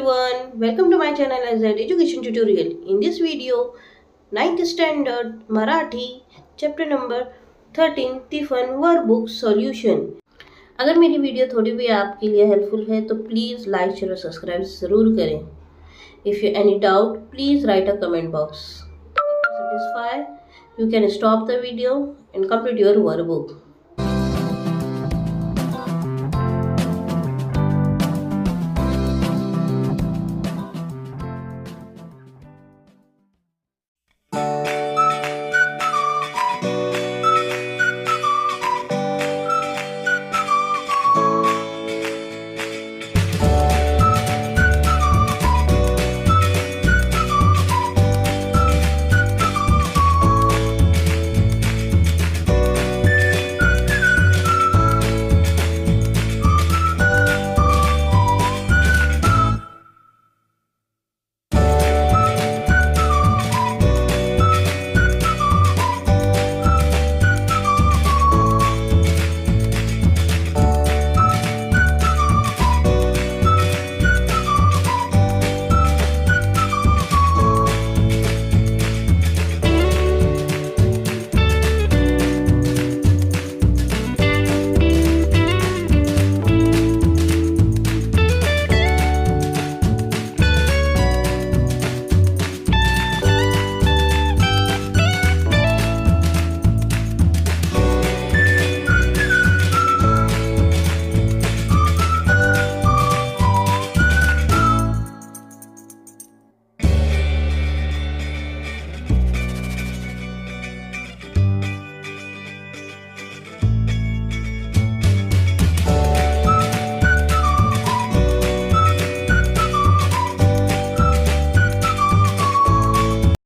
everyone, welcome to my channel as an education tutorial. In this video, ninth standard Marathi chapter number 13 tifan workbook solution. अगर मेरी video थोड़ी भी आपके लिए helpful है तो प्लीज़ लाइक शेयर और सब्सक्राइब ज़रूर करें. If you any doubt, please write a comment box. If you satisfied, you can stop the video and complete your workbook.